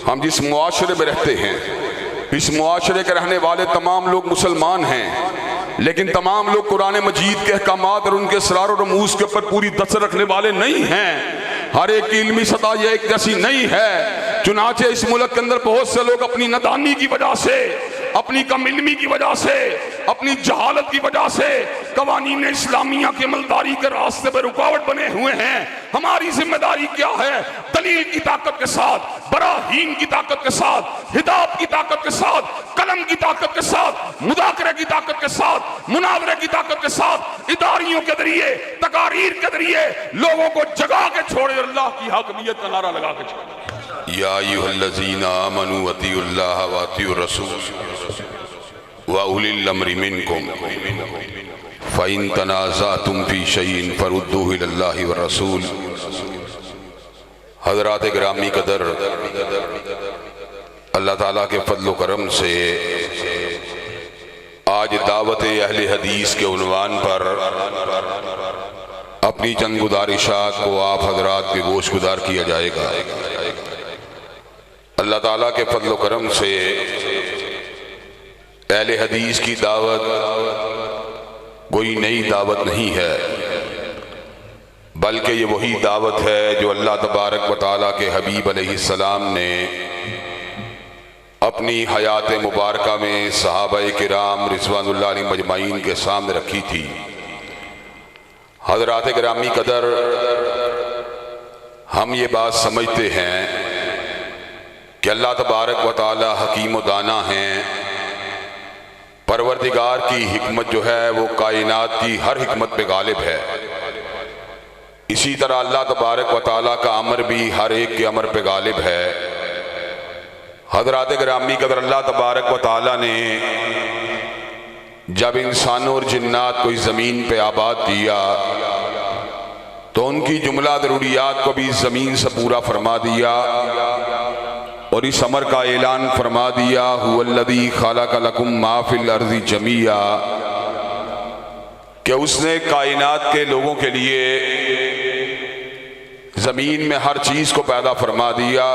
हम जिस मुआशरे में रहते हैं, इस मुआशरे के रहने वाले तमाम लोग मुसलमान हैं, लेकिन तमाम लोग कुरान मजीद के अहकामात और उनके असरार और रमूज के ऊपर पूरी दस्तक रखने वाले नहीं हैं। हर एक की इल्मी सतह ये एक जैसी नहीं है। चुनाचे इस मुल्क के अंदर बहुत से लोग अपनी नादानी की वजह से, अपनी कम इल्मी की वजह से, अपनी जहालत की वजह से कवानीन इस्लामिया के अमलदारी के रास्ते पर रुकावट बने हुए हैं। हमारी जिम्मेदारी क्या है? दलील की ताकत के साथ, बराहीन की ताकत के साथ, हिदायत की ताकत के साथ, कलम की ताकत के साथ, मुदाकरे की ताकत के साथ, मुनावरे की ताकत के साथ, इदारियों के जरिए, तकारीर के जरिए लोगों को जगा के छोड़े, अल्लाह की हकमियत का नारा लगा के छोड़े। या अय्युहल्लज़ीना आमनू अतीउल्लाह व अतीउर रसूल व उलिल अम्रि मिनकुम फ़इन तनाज़अतुम फ़ी शैइन फरुद्दूहु इलल्लाहि व रसूल। हज़रात गिरामी कदर, अल्लाह ताला के फज़ल व करम से आज दावत अहले हदीस के उन्वान पर अपनी चंद गुजारिशात को आप हज़रात के गोश गुजार किया जाएगा। अल्लाह ताला के फज़ल व करम से अहले हदीस की दावत कोई नई दावत नहीं है, बल्कि ये वही दावत है जो अल्लाह तबारक व तआला के हबीब अलैहिस्सलाम ने अपनी हयात मुबारका में सहाबाए किराम रिज़वानुल्लाह अलैहिम अजमाइन के सामने रखी थी। हज़रात गिरामी कदर, हम ये बात समझते हैं कि अल्लाह तबारक व तआला हकीम व दाना हैं। परवरदिगार की हिकमत जो है वो कायनात की हर हिकमत पे गालिब है। इसी तरह अल्लाह तबारक व तआला का अमर भी हर एक के अमर पे गालिब है। हज़रात गिरामी कदर, अल्लाह तबारक व तआला ने जब इंसानों और जिन्नात को इस ज़मीन पे आबाद किया तो उनकी जुमला ज़रूरियात को भी ज़मीन से पूरा फरमा दिया और इस अमर का ऐलान फरमा दिया, हुवल्लज़ी खलक़ लकुम मा फ़िल अर्ज़ि जमीआ, कि उसने कायनात के लोगों के लिए ज़मीन में हर चीज़ को पैदा फरमा दिया,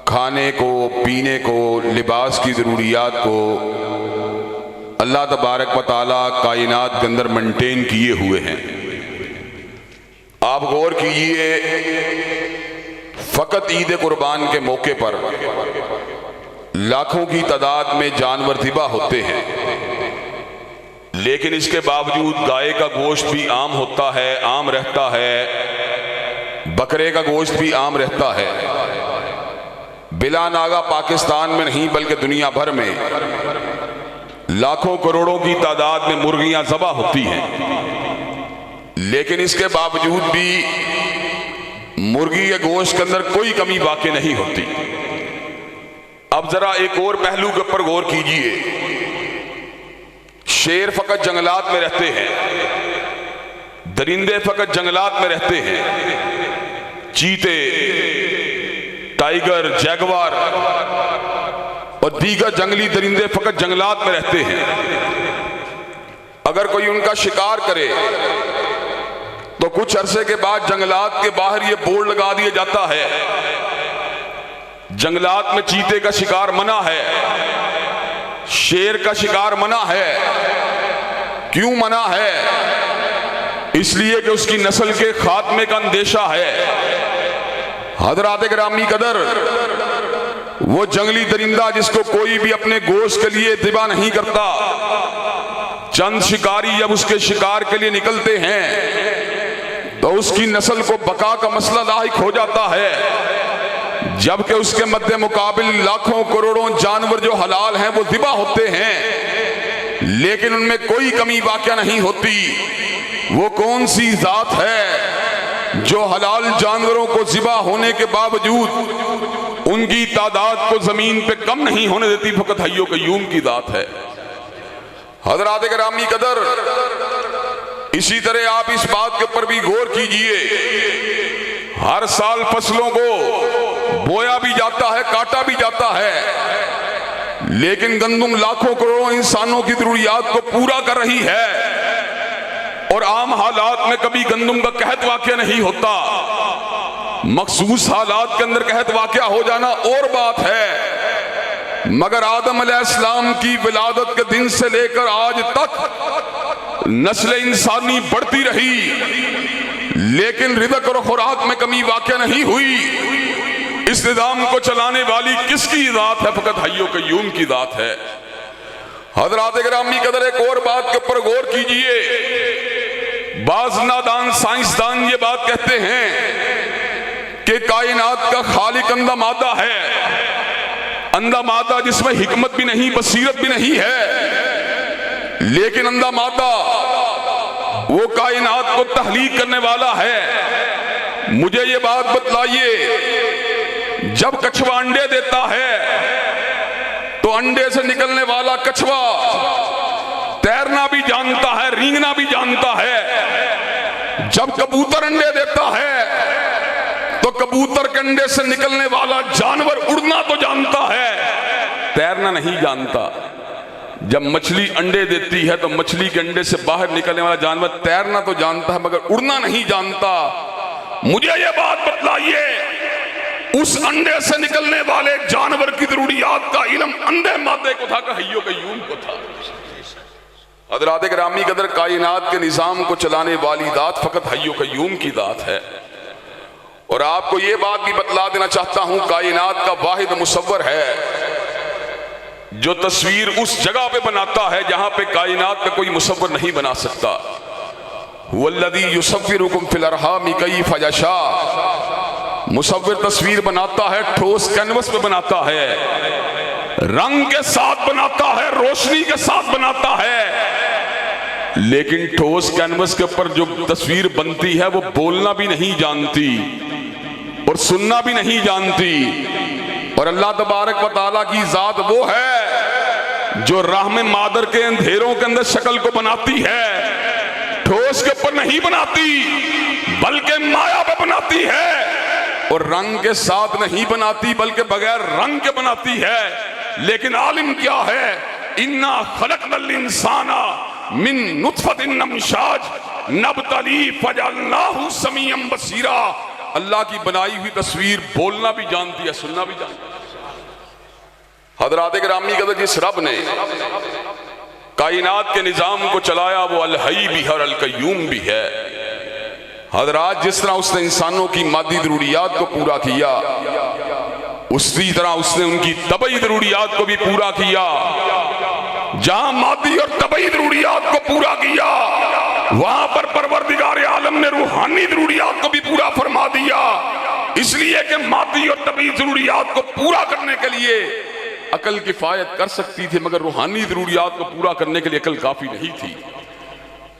खाने को, पीने को, लिबास की ज़रूरियात को अल्लाह तबारक व तआला कायनात के अंदर मेंटेन किए हुए हैं। आप गौर कीजिए, फ़कत ईद कुर्बान के मौके पर लाखों की तादाद में जानवर ज़िबा होते हैं, लेकिन इसके बावजूद गाय का गोश्त भी आम होता है, आम रहता है, बकरे का गोश्त भी आम रहता है। बिला नागा पाकिस्तान में नहीं बल्कि दुनिया भर में लाखों करोड़ों की तादाद में मुर्गियां ज़बा होती हैं, लेकिन इसके बावजूद भी मुर्गी के गोश्त के अंदर कोई कमी वाक़ई नहीं होती। अब जरा एक और पहलू के ऊपर गौर कीजिए। शेर फकत जंगलात में रहते हैं, दरिंदे फकत जंगलात में रहते हैं, चीते, टाइगर, जैगवार और दीगर जंगली दरिंदे फकत जंगलात में रहते हैं। अगर कोई उनका शिकार करे तो कुछ अरसे के बाद जंगलात के बाहर ये बोर्ड लगा दिया जाता है, जंगलात में चीते का शिकार मना है, शेर का शिकार मना है। क्यों मना है? इसलिए कि उसकी नस्ल के खात्मे का अंदेशा है। हज़रात गिरामी कदर, वो जंगली दरिंदा जिसको कोई भी अपने गोश्त के लिए ज़िबा नहीं करता, चंद शिकारी जब उसके शिकार के लिए निकलते हैं तो उसकी नस्ल को बका का मसला लाहिक हो जाता है, जबकि उसके मद्दे मुकाबिल लाखों करोड़ों जानवर जो हलाल हैं वो ज़िबा होते हैं, लेकिन उनमें कोई कमी वाक़या नहीं होती। वो कौन सी ज़ात है जो हलाल जानवरों को ज़िबा होने के बावजूद उनकी तादाद को ज़मीन पे कम नहीं होने देती? फ़कत हय्यो क़य्यूम की ज़ात है। हज़रात गिरामी कदर, इसी तरह आप इस बात के ऊपर भी गौर कीजिए, हर साल फसलों को बोया भी जाता है, काटा भी जाता है, लेकिन गंदुम लाखों करोड़ों इंसानों की जरूरियात को पूरा कर रही है और आम हालात में कभी गंदुम का कहत वाक़या नहीं होता। मखसूस हालात के अंदर कहत वाक़या हो जाना और बात है। मगर आदम अलैहिस्सलाम की विलादत के दिन से लेकर आज तक नस्ल इंसानी बढ़ती रही, लेकिन रिज़्क़ और खुराक में कमी वाक़या नहीं हुई। इस निज़ाम को चलाने वाली किसकी ज़ात है? फ़कत हय्यो क़य्यूम की ज़ात है। हज़रात गिरामी कदर, एक और बात के ऊपर गौर कीजिए। बाज़ नादान साइंसदान ये बात कहते हैं कि कायनात का खालिक अंधा मादा है, अंधा मादा जिसमें हिकमत भी नहीं, बसीरत भी नहीं है, लेकिन अंधा मादा वो कायनात को तहलीक करने वाला है। मुझे ये बात बतलाइए, जब कछुआ अंडे देता है तो अंडे से निकलने वाला कछुआ तैरना भी जानता है, रेंगना भी जानता है। जब कबूतर अंडे देता है तो कबूतर के अंडे से निकलने वाला जानवर उड़ना तो जानता है, तैरना नहीं जानता। जब मछली अंडे देती है तो मछली के अंडे से बाहर निकलने वाला जानवर तैरना तो जानता है मगर उड़ना नहीं जानता। मुझे ये बात बतलाइए, उस अंडे से निकलने वाले जानवर की जरूरियात का इल्म अंधे मादे को था, हय्यो क़य्यूम को था। हज़रात गिरामी कदर, कायनात के निज़ाम को चलाने वाली ज़ात फ़कत हय्यो क़य्यूम की ज़ात है। और आपको ये बात भी बतला देना चाहता हूं, कायनात का वाहिद मुसव्वर है जो तस्वीर उस जगह पे बनाता है जहां पे कायनात का कोई मुसव्वर नहीं बना सकता। वल्लज़ी युसव्विरुकुम फिल अरहामि कैफ़ यशा, मुसव्विर तस्वीर बनाता है, ठोस कैनवस पे बनाता है, रंग के साथ बनाता है, रोशनी के साथ बनाता है। लेकिन ठोस कैनवस के ऊपर जो तस्वीर बनती है वो बोलना भी नहीं जानती और सुनना भी नहीं जानती। और अल्लाह तबारक व तआला की ज़ात वो है जो राह मादर के अंधेरों के अंदर शक्ल को बनाती है, ठोस के ऊपर नहीं बनाती बल्कि माया पे बनाती है, और रंग के साथ नहीं बनाती बल्कि बगैर रंग के बनाती है। लेकिन आलिम क्या है? इन्ना खलक़नल इंसाना मिन नुत्फ़तिन अमशाज नब्तली फजअलनाहु समीअन बसीरा। अल्लाह की बनाई हुई तस्वीर बोलना भी जानती है, सुनना भी जानती है। हज़रात गिरामी कदर, जिस रब ने कायनात के निज़ाम को चलाया वो अल हई भी है और अल क़य्यूम भी है। हज़रात, जिस तरह उसने इंसानों की मादी ज़रूरियात को पूरा किया, उसी तरह उसने उनकी तबई ज़रूरियात को भी पूरा किया। जहां मादी और तबई ज़रूरियात को पूरा किया वहां पर परवरदिगार आलम ने रूहानी ज़रूरियात को भी पूरा फरमा दिया। इसलिए कि मादी और तबई ज़रूरियात को पूरा करने के लिए अकल किफायत कर सकती थी, मगर रूहानी ज़रूरियात को पूरा करने के लिए अकल काफ़ी नहीं थी।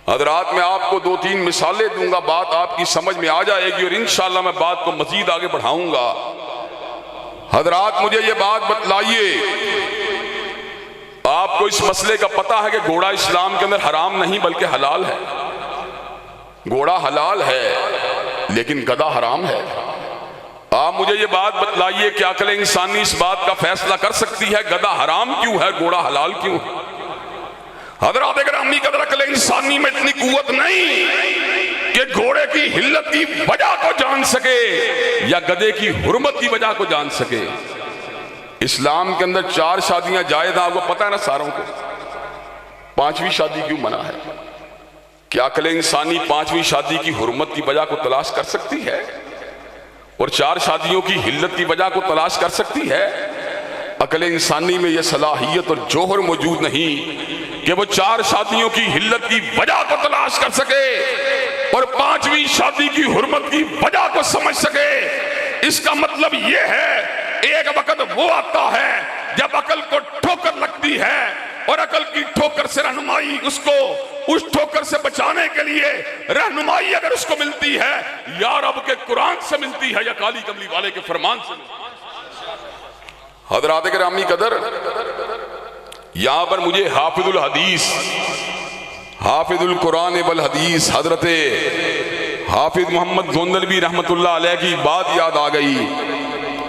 हज़रात, मैं आपको 2-3 मिसालें दूंगा, बात आपकी समझ में आ जाएगी और इंशाअल्लाह मैं बात को मजीद आगे बढ़ाऊंगा। हज़रात, मुझे ये बात बतलाइए, आपको इस मसले का पता है कि घोड़ा इस्लाम के अंदर हराम नहीं बल्कि हलाल है। घोड़ा हलाल है लेकिन गधा हराम है। आप मुझे ये बात बतलाइए कि अक्ल इंसानी इस बात का फैसला कर सकती है गधा हराम क्यों है, घोड़ा हलाल क्यों है? हज़रात गिरामी कदर, अक्ल इंसानी में इतनी कुव्वत नहीं कि घोड़े की हिल्लत की वजह को जान सके या गधे की हुर्मत की वजह को जान सके। इस्लाम के अंदर 4 शादियां जायज़ हैं, आपको पता है ना सारों को। 5वीं शादी क्यों मना है? क्या अक्ल इंसानी 5वीं शादी की हुर्मत की वजह को तलाश कर सकती है और 4 शादियों की हिल्लत की वजह को तलाश कर सकती है? अक्ल इंसानी में यह सलाहियत और जोहर मौजूद नहीं कि वो 4 शादियों की हिल्लत की वजह को तलाश कर सके और 5वीं शादी की हुर्मत की वजह को समझ सके। इसका मतलब यह है एक वक्त वो आता है जब अकल को ठोकर लगती है और अकल की ठोकर से रहनुमाई, उसको उस ठोकर से बचाने के लिए रहनुमाई अगर उसको मिलती है या रब के कुरान से मिलती है या काली कमली वाले के फरमान से। हज़रात गिरामी कदर, यहां पर मुझे हाफिजुल हदीस, हाफिजुल कुरान वल हदीस हजरत हाफिज मोहम्मद गोंदलवी रहमतुल्लाह अलैह की बात याद आ गई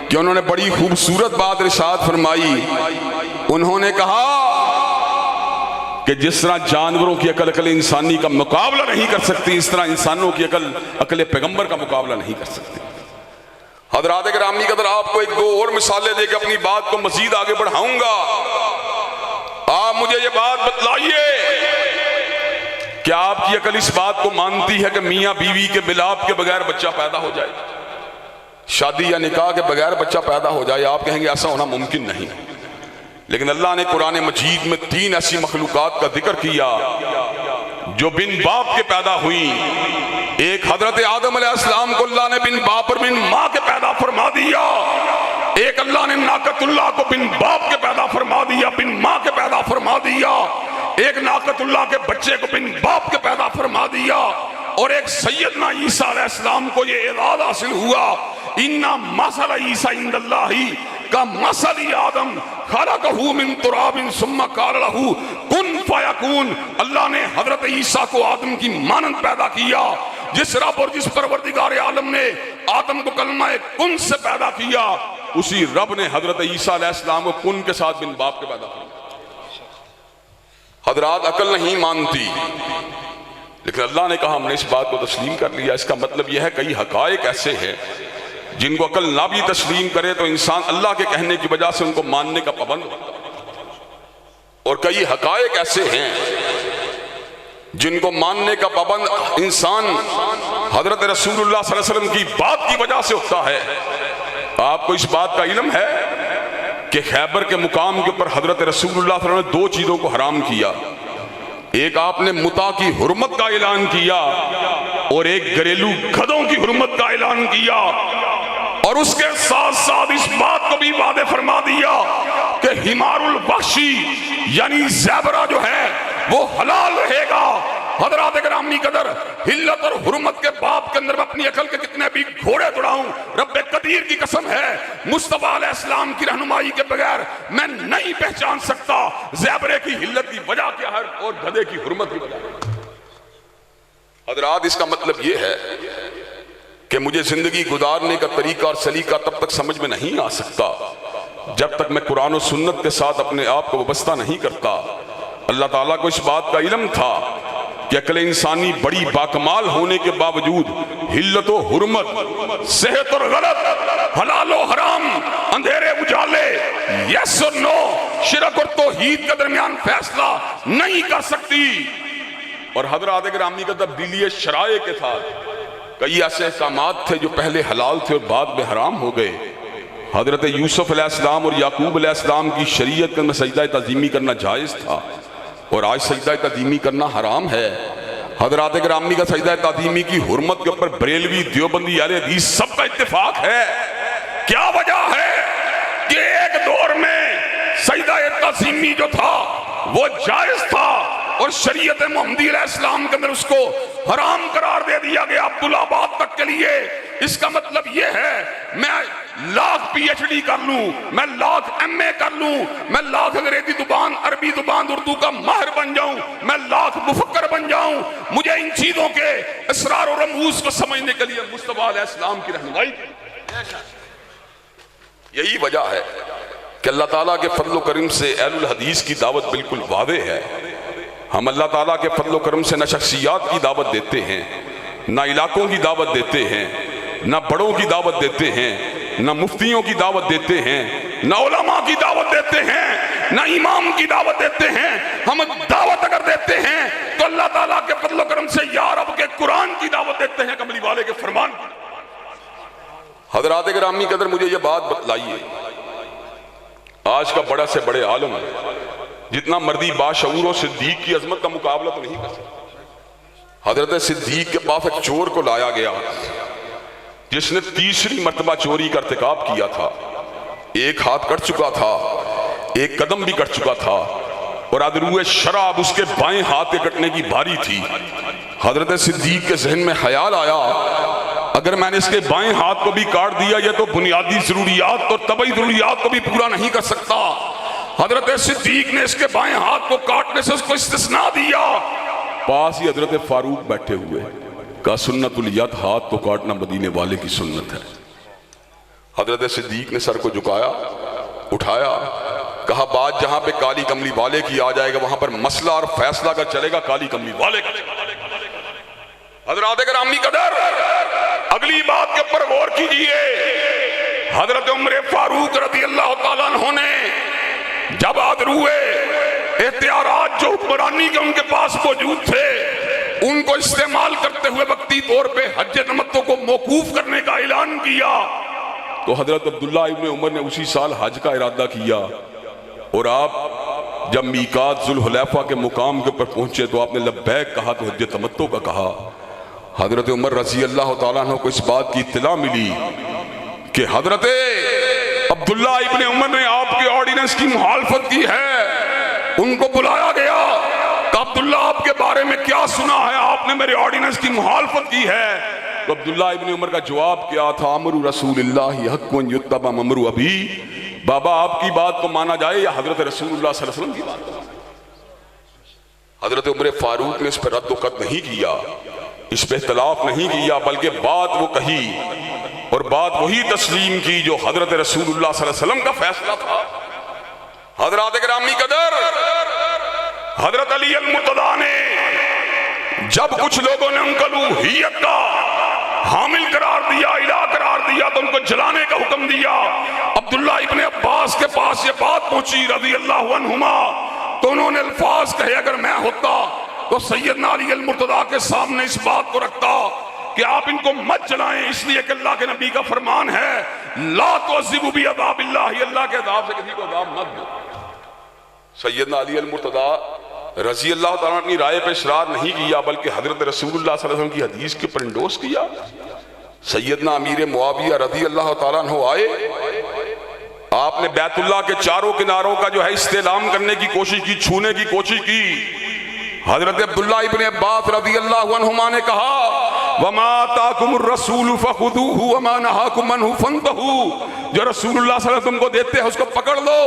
कि उन्होंने बड़ी खूबसूरत बात इरशाद फरमाई। उन्होंने कहा कि जिस तरह जानवरों की अकल अकल इंसानी का मुकाबला नहीं कर सकती, इस तरह इंसानों की अकल अकल पैगंबर का मुकाबला नहीं कर सकती। हजरात गिरामी कदर, आपको एक दो और मिसालें देकर अपनी बात को मजीद आगे बढ़ाऊंगा। आप मुझे ये बात बतलाइए, क्या आपकी अकल इस बात को मानती है कि मियां बीवी के मिलाप के बगैर बच्चा पैदा हो जाए, शादी या निकाह के बगैर बच्चा पैदा हो जाए? आप कहेंगे ऐसा होना मुमकिन नहीं। लेकिन अल्लाह ने कुरान मजीद में 3 ऐसी मखलूकात का जिक्र किया जो बिन बाप के पैदा हुई। एक हजरत आदम अलैहिस्सलाम को अल्लाह ने बिन बाप और बिन माँ के पैदा फरमा दिया। एक अल्लाह ने नाकतुल्लाह को बिन बाप के पैदा फरमा दिया, बिन माँ के पैदा फरमा दिया। एक नाकतुल्लाह के बच्चे को बिन बाप के पैदा फरमा दिया। और एक सैयदना ईसा अलैहिस्सलाम को ये एजाज हासिल हुआ, इन्ना मसल ईसा इंदल्लाही का मसल आदम खलकहू मिन तुराबिन सुम्मा क़ाल लहू कुन फयकून। अल्लाह ने हजरत ईसा को आदम की मानंद पैदा किया। जिस रब और जिस परवरदिगार आलम ने आदम को कलमा कुन से पैदा किया, उसी रब ने हजरत ईसा अलैहिस्सलाम को कुन के साथ बिन बाप के पैदा किया। हजरात, अकल नहीं मानती, लेकिन अल्लाह ने कहा हमने इस बात को तस्लीम कर लिया। इसका मतलब यह है कई हकायक ऐसे हैं जिनको अकल ना भी तस्लीम करे तो इंसान अल्लाह के कहने की वजह से उनको मानने का पाबंद होता है। और कई हकायक ऐसे हैं जिनको मानने का पाबंद इंसान हजरत रसूलुल्लाह सल्लल्लाहु अलैहि वसल्लम की बात की वजह से होता है। आपको इस बात का इल्म है कि खैबर के मुकाम के ऊपर हजरत रसूलुल्लाह सल्लल्लाहु अलैहि वसल्लम ने 2 चीजों को हराम किया। एक आपने मुता की हुर्मत का ऐलान किया और एक घरेलू गधों की हुर्मत का ऐलान किया। और उसके साथ साथ इस बात को भी वादे फरमा दिया कि हिमारुल वहशी यानी ज़ेबरा जो है वो हलाल रहेगा। हज़रात गिरामी कदर, हिल्लत और हुर्मत के बाप के अंदर मैं अपनी अकल के कितने भी घोड़े दौड़ाऊं, रब्बे कदीर की कसम है मुस्तफा अलैहिस्सलाम की रहनुमाई के बगैर मैं नहीं पहचान सकता ज़ेबरे की हिल्लत की वजह क्या है और गधे की हुर्मत की वजह। हज़रात, इसका मतलब ये है कि मुझे जिंदगी गुजारने का तरीका और सलीका तब तक समझ में नहीं आ सकता जब तक मैं कुरान और सुन्नत के साथ अपने आप को वाबस्ता नहीं करता। अल्लाह ताला को इस बात का इल्म था कि अकल इंसानी बड़ी बाकमाल होने के बावजूद हिल्लत और हुर्मत, सेहत और गलत, हलाल और हराम, अंधेरे उजाले, यस और नो, शिरक और तौहीद के दरमियान फैसला नहीं कर सकती। और हज़रात गिरामी का तब्दीली शराए के साथ कई ऐसे अहकामात थे जो पहले हलाल थे और बाद में हराम हो गए। हजरत यूसुफ अलैहिस्सलाम और याकूब अलैहिस्सलाम की शरीयत में सजदा ताज़ीमी करना जायज़ था और आज सजदा ताज़ीमी करना हराम है। हजरात गिरामी का सजदा ताज़ीमी की हुर्मत के ऊपर बरेलवी, देवबंदी, अहले हदीस सबका इत्तेफाक है। क्या वजह है कि एक दौर में सजदा ताज़ीमी जो था वो जायज़ था और शरीयत मोहम्मदी अलैहिस्सलाम के अंदर उसको हराम करार दे दिया गया अब्दुल्लाबाद तक के लिए। इसका मतलब यह है मैं लाख PhD कर लूं, मैं लाख MA कर लूं, मैं लाख अंग्रेजी जुबान, अरबी जुबान, उर्दू का माहिर बन जाऊं, मैं लाख मुफक्कर बन जाऊं, मुझे इन चीजों के इसरार और रमूज को समझने के लिए मुस्तफा अलैहिस्सलाम की रहनुमाई। यही वजह है कि अल्लाह ताला के फजल करम से अहलुल हदीस की दावत बिल्कुल वादे है। हम अल्लाह ताला के फजल करम से न शख्सियात की दावत देते हैं, न इलाकों की दावत देते हैं, न बड़ों की दावत देते हैं, न मुफ्तियों की दावत देते हैं, न उलमा की दावत देते हैं, न इमाम की दावत देते हैं। हम दावत अगर देते हैं तो अल्लाह ताला के फजल करम से या रब के कुरान की दावत देते हैं, कमली वाले के फरमान की। हजरात गिरामी कदर, मुझे ये बात बतलाइए, आज का बड़ा से बड़े आलम जितना मर्दी बाशऊर और सिद्दीक की अजमत का मुकाबला तो नहीं कर सकता। हजरत सिद्दीक के पास एक चोर को लाया गया जिसने 3री मर्तबा चोरी का इर्तिकाब किया था। एक हाथ कट चुका था, एक कदम भी कट चुका था और अदरुए शराब उसके बाएं हाथ के कटने की बारी थी। हजरत सिद्दीक के जहन में ख्याल आया, अगर मैंने इसके बाएं हाथ को भी काट दिया ये तो बुनियादी जरूरियात और तबई जरूरियात को भी पूरा नहीं कर सकता। हजरत सिद्दीक ने इसके बाएं हाथ को काटने से उसको इस्तिस्ना दिया। पास ही हजरत फारूक बैठे हुए, का सुन्नतुल यद, हाथ को काटना मदीने वाले की सुन्नत है। हजरत सिद्दीक ने सर को झुकाया, उठाया, कहा बात जहां पे काली कमली वाले की आ जाएगा वहां पर मसला और फैसला का चलेगा काली कमली वाले का। हजरात गिरामी कदर, अगली बात के ऊपर गौर कीजिए। हजरत उमर फारूक रज़ी अल्लाह ताला अन्हु ने जब हाजिर हुए, एहतियारात जो हुक्मरानी के उनके पास मौजूद थे उनको इस्तेमाल करते हुए वक्ती तौर पे हज तमत्तु को मौकूफ करने का ऐलान किया, तो हजरत अब्दुल्ला इब्न उमर ने उसी साल हज का इरादा किया। और आप जब मीकात जुल हुलैफा के मुकाम के ऊपर पहुंचे तो आपने लब्बैक कहा तो हज तमत्तु का कहा। हजरत उमर रज़ी अल्लाह ताला अन्हु को इस बात की इत्तला मिली कि हजरत अब्दुल्ला इब्न उमर ने आपके ऑर्डिनेंस की मुखालफत की है। उनको बुलाया गया कि अब्दुल्ला आपके बारे में क्या सुना है, आपने मेरे ऑर्डिनेंस की मुखालफत की है। तो अब्दुल्ला इब्न उमर का जवाब क्या था, अमरु रसूलिल्लाहि हक़्क़ुन युत्तबा अमरु अबी, बाबा आपकी बात को माना जाए या हजरत रसूलुल्लाह सल्लल्लाहु अलैहि वसल्लम की बात को। हजरत उमर फारूक ने इस पर रद्द नहीं किया, इस पर इख्तिलाफ नहीं किया, बल्कि बात वो कही और बात वही तस्लीम की जो हजरत रसूलुल्लाह सल्लल्लाहु अलैहि वसल्लम का फैसला था। हजरत गिरामी कदर हजरत अली अल मुर्तदा ने जब कुछ लोगों ने उनको ऊलूहियत का हामिल करार दिया, इला करार दिया, तो उनको जलाने का हुक्म दिया। अब्दुल्ला इब्न अब्बास के पास ये बात पहुंची रज़ी अल्लाहु अन्हुमा, तो उन्होंने अल्फाज कहे, अगर मैं होता तो सैयदना अली अल मुर्तदा के सामने इस बात को रखता कि आप इनको मत जलाएं, इसलिए कि अल्लाह के नबी का फरमान है ला तुअज़्ज़िबू बिअज़ाबिल्लाह, अल्लाह के अज़ाब से किसी को अज़ाब मत दो। सैयदना अली अल मुर्तदा रज़ी अल्लाह ताला अपनी राय पे इसरार नहीं किया, बल्कि हजरत रसूलुल्लाह सल्लल्लाहु अलैहि वसल्लम की हदीस के ऊपर इंडोर्स किया। सैयदना अमीर मुआविया रज़ी अल्लाह ताला अन्हु आए, आपने बैतुल्लाह के चारों किनारों का जो है इस्तेलाम करने की कोशिश की, छूने की कोशिश की। हजरत अब्दुल्ला इब्न अब्बास रज़ी अल्लाहु अन्हुमा ने कहा वमा ताकुमुर रसूल फखुदूहु वमा नहाकुम अन्हु फंतहू, जो रसूलुल्लाह सल्लल्लाहु अलैहि वसल्लम को देते हैं उसको पकड़ लो,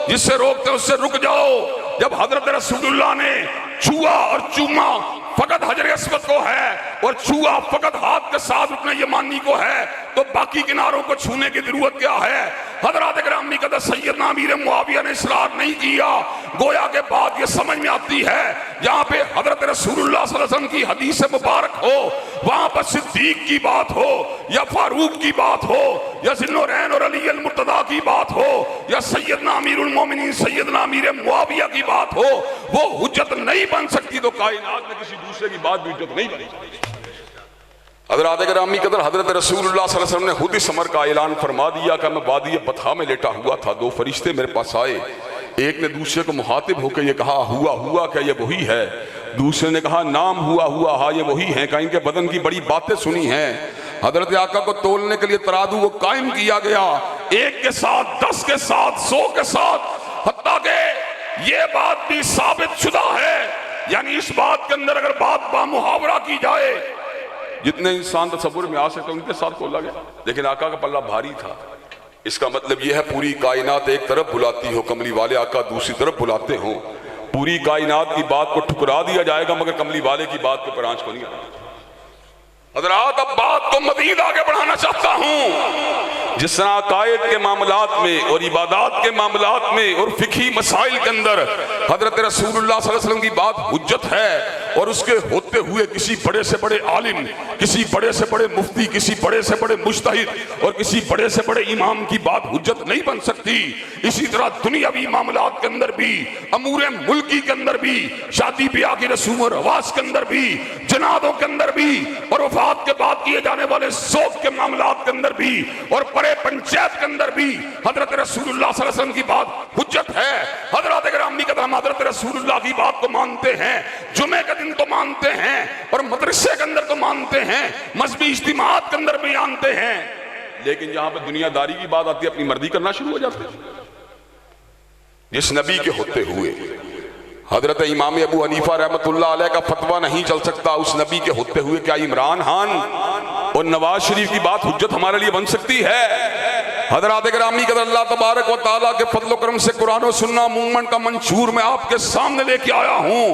जिससे रोकते हैं उससे रुक जाओ। जब हजरत रसूलुल्लाह ने छुआ और चूमा फकत हजर अस्वद को है और छुआ फकत हाथ के साथ रुकने यमानी को है, तो बाकी किनारों को छूने की जरूरत क्या है। हजरत गिरामी कदर सैयदना अमीर मुआविया ने इसरार नहीं किया। गोया के बाद ये समझ में आती है जहां पे हजरत रसूलुल्लाह सल्लल्लाहु अलैहि वसल्लम की हदीस मुबारक हो, वहां पर सिद्दीक की बात हो या फारूक की बात हो या ज़िन्नुरैन और अली अल मुर्तदा की बात हो या सैयदना अमीरुल मोमिनीन सैयदना अमीर मुआविया की बात हो, वो हुज्जत नहीं बन सकती, तो कायनात में किसी दूसरे की बात भी हुज्जत नहीं बनी। हज़रात गिरामी कदर हजरत रसूलुल्लाह सल्लल्लाहु अलैहि वसल्लम ने खुद इस अमर का ऐलान फरमा दिया कि मैं वादी बतहा में लेटा हुआ था, दो फरिश्ते मेरे पास आए, एक ने दूसरे को मुखातिब होकर ये कहा हुआ हुआ क्या ये वही है, दूसरे ने कहा नाम हुआ हुआ हाँ ये वही है, कहीं इनके बदन की बड़ी बातें सुनी हैं। हजरत आका को तोलने के लिए तराजू वो कायम किया गया, एक के साथ 10 के साथ 100 के साथ, हत्ता के ये बात भी साबित शुदा है, यानी इस बात के अंदर अगर बात बामुहावरा की जाए जितने इंसान तसव्वुर में आ सकते उनके साथ खोला गया, लेकिन आका का पल्ला भारी था। इसका मतलब यह है पूरी कायनात एक तरफ बुलाती हो, कमली वाले आका दूसरी तरफ बुलाते हो, पूरी कायनात की बात को ठुकरा दिया जाएगा मगर कमली वाले की बात को पर आंच को नहीं आना। हज़रात अब बात को मज़ीद आगे बढ़ाना चाहता हूं। जिस तरह अकायद के मामलात में और इबादात के मामलात में और फिकी मसाइल के अंदर हजरत रसूलुल्लाह सल्लल्लाहु अलैहि वसल्लम की बात हुज्जत है और उसके होते हुए किसी बड़े से बड़े आलिम, किसी बड़े से बड़े मुफ्ती, किसी बड़े से बड़े मुज्तहिद और किसी बड़े से बड़े इमाम की बात हुज्जत नहीं बन सकती, इसी तरह दुनियावी मामलात के अंदर भी, अमूरे मुल्की के अंदर भी, शादी ब्याह की रसूम और रवाज के अंदर भी, जनादों के अंदर भी और वफात के बाद किए जाने वाले ज़ौक़ के मामलात के अंदर भी और बड़े पंचायत के अंदर भी हजरत रसूलुल्लाह सल्लल्लाहु अलैहि वसल्लम की बात हुज्जत है। हजरत गिरामी कदर हम हजरत रसूलुल्लाह की बात को मानते हैं, जुमे के दिन तो मानते हैं और मदरसे के अंदर तो मानते हैं, मजहबी इज्तिमात के अंदर भी मानते हैं, लेकिन जहां पर दुनियादारी की बात आती है अपनी मर्जी करना शुरू हो जाते हैं। जिस नबी के होते हुए हजरत इमाम अबू हनीफा रहमतुल्लाह अलैह का फतवा नहीं चल सकता, उस नबी के होते हुए क्या इमरान खान और नवाज शरीफ की बात हुज्जत हमारे लिए बन सकती है? हजरत गिरामी कदर अल्लाह तबारक व तआला के फजल करम से कुरान और सुन्ना मूवमेंट का मंशूर मैं आपके सामने लेके आया हूँ।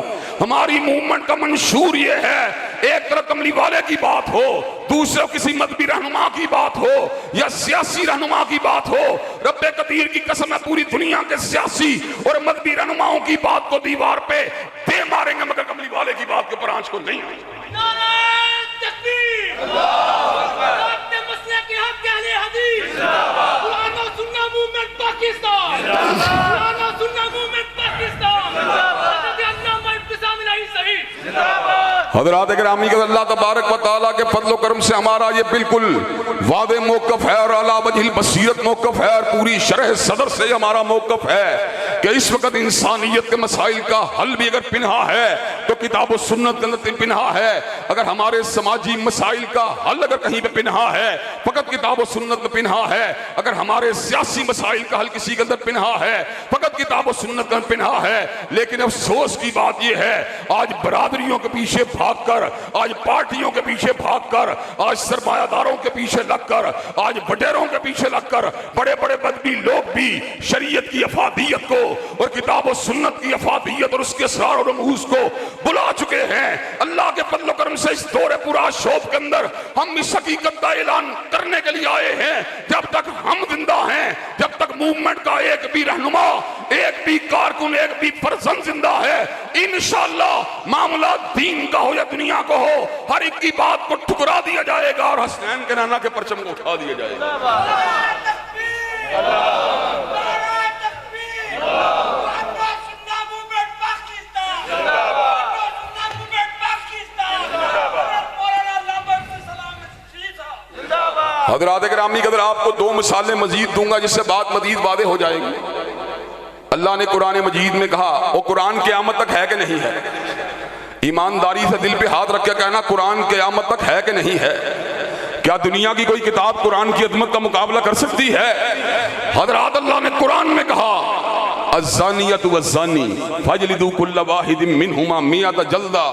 हमारी मूवमेंट का मंशूर ये है, एक तरफ कमली वाले की बात हो, दूसरे किसी मजहबी रहनुमा की बात हो या सियासी रहनुमा की बात हो, रब्बे कदीर की कसम है पूरी दुनिया के सियासी और मजहबी रहनुमाओं की बात को दीवार पे दे मारेंगे मगर कमली वाले की बात के ऊपर आंच को नहीं आएंगे। नारे तकबीर, अल्लाहू अकबर, मसले की हक अहले हदीस, पाकिस्तान, कुरान और सुन्नत मूवमेंट पाकिस्तान, हज़रत अल्लामा इब्तिसाम इलाही शहीद जिंदाबाद। हज़रात गिरामी के अल्लाह तबारक व तआला के फज़ल करम से हमारा ये बिल्कुल वादे मौक़िफ़ है और अला वजहिल बसीरत मौक़िफ़ है और पूरी शरह सदर से हमारा मौक़िफ़ है कि इस वक्त इंसानियत के मसाइल का हल भी अगर पिन्हा है तो किताब और सुन्नत के अंदर पिन्हा है। अगर हमारे समाजी मसाइल का हल अगर कहीं पे पिन्हा है फ़कत किताब और सुन्नत में पिन्हा है। अगर हमारे सियासी मसाइल का हल किसी के अंदर पिन्हा है फ़कत किताब और सुन्नत में पिन्हा है। लेकिन अफसोस की बात यह है आज बरादरियों के पीछे भागकर, आज पार्टियों के पीछे भागकर, आज सरमायादारों के पीछे लगकर, आज वडेरों के पीछे लगकर बड़े बड़े बदबी लोग भी शरीयत की अफादियत को और किताब और सुन्नत की अफादियत और उसके असरार और रमूज़ को बुला चुके हैं। अल्लाह के फज़ल और करम से इस दौरे पूरा शोब के अंदर हम इस हकीकत का ऐलान करने के लिए आए हैं जब तक हम जिंदा हैं, जब तक मूवमेंट का एक भी रहनुमा, एक भी कारकुन, एक भी फर्जंद जिंदा है, इंशाअल्लाह मामला दीन का हो या दुनिया को हो, हर एक की बात को ठुकरा दिया जाएगा और हसनैन के नाना के परचम को उठा दिया जाएगा। हज़रात गिरामी कदर आपको दो मिसालें मजीद दूंगा जिससे बात मजीद वादे हो जाएगी। अल्लाह ने कुरान मजीद में कहा, वो कुरान क़यामत तक है कि नहीं है? ईमानदारी से दिल पे हाथ रख के कहना, कुरान क़यामत तक है कि नहीं है? क्या दुनिया की कोई किताब कुरान की अज़मत का मुकाबला कर सकती है? हज़रात अल्लाह ने कुरान में कहा, अज़्ज़ानियतु वज़्ज़ानी फजलिदू कुल्ल वाहिदिम मिनहुमा मियत जल्दा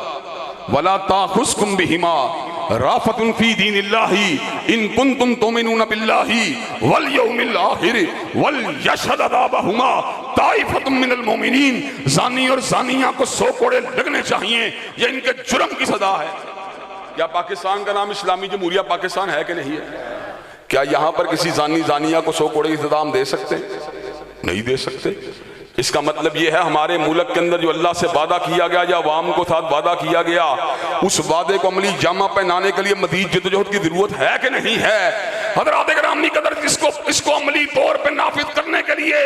वला ताखुज़कुम बिहिमा राफतुन फी दीनिल्लाही इन कुंतुम तुमिनून बिल्लाही वल यौमिल आखिर वल यशहद अज़ाबहुमा ताइफतुम मिनल मोमिनीन। जानी और जानिया को 100 कोड़े लगने चाहिए, ये इनके जुर्म की सजा है। क्या पाकिस्तान का नाम इस्लामी जमहूरिया पाकिस्तान है कि नहीं है? क्या यहाँ पर किसी जानी जानिया को 100 कोड़े की सजा हम दे सकते? नहीं दे सकते। इसका मतलब यह है हमारे मुल्क के अंदर जो अल्लाह से वादा किया गया या अवाम को साथ वादा किया गया, उस वादे को अमली जामा पहनाने के लिए मजीद जद्दोजहद की जरूरत है कि नहीं है? हज़रात गिरामी कदर इसको अमली तौर पर नाफिज करने के लिए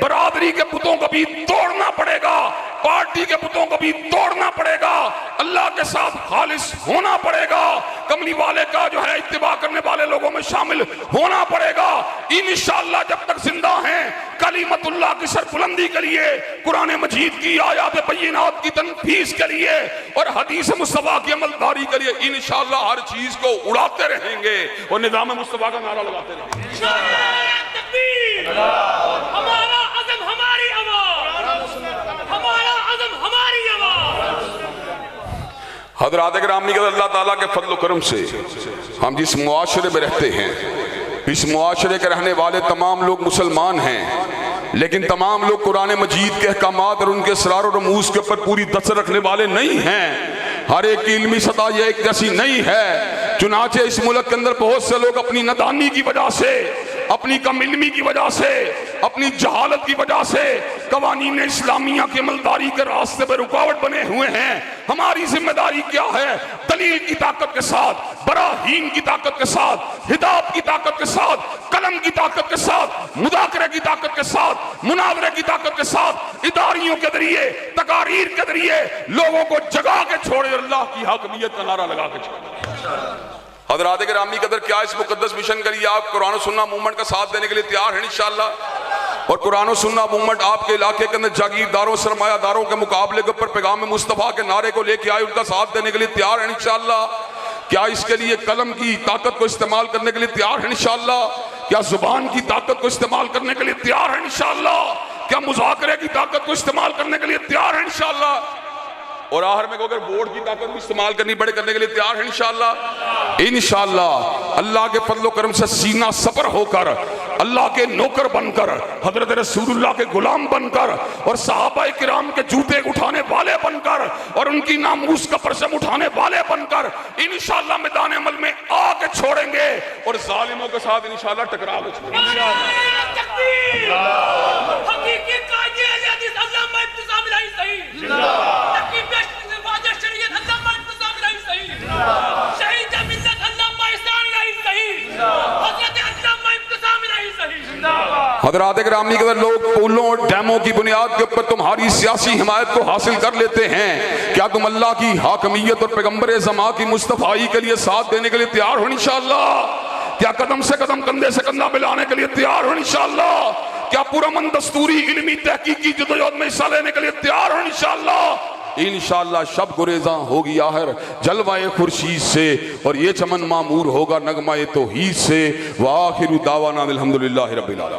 बरादरी के पुतों को भी तोड़ना पड़ेगा, पार्टी के पुतों को भी तोड़ना पड़ेगा, अल्लाह के साथ खालिस होना पड़ेगा, कमली वाले का जो है इत्तिबा करने वाले लोगों में शामिल होना पड़ेगा। इंशाअल्लाह जब तक जिंदा हैं कलीमतुल्लाह की सरबुलंदी के लिए, कुरान मजीद की आयात बय्यिनात की तनफीज के लिए और हदीस मुस्तफा की अमलदारी के लिए इंशाअल्लाह हर चीज को उड़ाते रहेंगे और निज़ाम मुस्तफा का नारा लगाते रहेंगे। हमारा अज़म हमारी आवाज़, हमारा अज़म हमारी आवाज़। हज़रात गिरामी के अल्लाह ताला के फज़ल करम से हम जिस मुआशरे में रहते हैं, इस मुआशरे के रहने वाले तमाम लोग मुसलमान हैं, लेकिन तमाम लोग कुरान मजीद के अहकामात और उनके असरार और रमूज़ के ऊपर पूरी दस्तक रखने वाले नहीं हैं। हर एक की इल्मी सतह यह एक जैसी नहीं है। चुनाचे इस मुल्क के अंदर बहुत से लोग अपनी नादानी की वजह से, अपनी कम इल्मी की वजह से, अपनी जहालत की वजह से कवानीन इस्लामिया की अमलदारी के रास्ते पर रुकावट बने हुए हैं। हमारी जिम्मेदारी क्या है? दलील की ताकत के साथ, बराहीन की ताकत के साथ, हिदायत की ताकत के साथ, कलम की ताकत के साथ, मुदाकरे की ताकत के साथ, मुनावरे की ताकत के साथ, इदारियों के जरिए, तकारीर के जरिए लोगों को जगा के छोड़े, अल्लाह की हकमियत का नारा लगा के छोड़े। हज़रात गिरामी कदर, क्या इस मुकद्दस मिशन के लिए आप कुरान और सुन्नत मूवमेंट का साथ देने के लिए तैयार हैं इंशाअल्लाह? और कुरान और सुन्नत मूवमेंट आपके इलाके के अंदर जागीरदारों, सरमायादारों के मुकाबले के ऊपर पैगाम मुस्तफ़ा के नारे को लेके आए, उनका साथ देने के लिए तैयार हैं इंशाअल्लाह? क्या इसके लिए कलम की ताकत को इस्तेमाल करने के लिए तैयार हैं इंशाअल्लाह? क्या जुबान की ताकत को इस्तेमाल करने के लिए तैयार हैं इंशाअल्लाह? क्या मुज़ाकरे की ताकत को इस्तेमाल करने के लिए तैयार हैं इंशाअल्लाह? और आखिर में अगर वोट की ताकत भी इस्तेमाल करनी पड़े करने के लिए तैयार है इंशाअल्लाह? इंशाअल्लाह अल्लाह के फजल करम से सीना सबर होकर, अल्लाह के नौकर बनकर, हजरत रसूलुल्लाह के गुलाम बनकर और सहाबा किराम के जूते उठाने वाले बनकर और उनकी नामूस का परचम उठाने वाले बनकर इंशाअल्लाह मैदान अमल में आके छोड़ेंगे और जालिमों के साथ इंशाअल्लाह टकरा के छोड़ेंगे। हजरात गिरामी के लोग पुलों और डैमों की बुनियाद के ऊपर तुम्हारी सियासी हिमायत को हासिल कर लेते हैं, क्या तुम अल्लाह की हाकमियत और पैगंबर ज़मा की मुस्तफ़ाई के लिए साथ देने के लिए तैयार हो इंशाअल्लाह? क्या कदम से कदम कंधे से कंधा मिलाने के लिए तैयार हो इंशाअल्लाह? क्या पुरअमन दस्तूरी इल्मी तहकीकी जदोजहद में हिस्सा लेने के लिए तैयार हो इंशाअल्लाह? इंशाअल्लाह शब गुरेज़ा होगी आहर जलवाए खुर्शीद से, और ये चमन मामूर होगा नगमाए तौहीद से। व आखिरु दावाना अल्हम्दुलिल्लाहि रब्बिल आलमीन।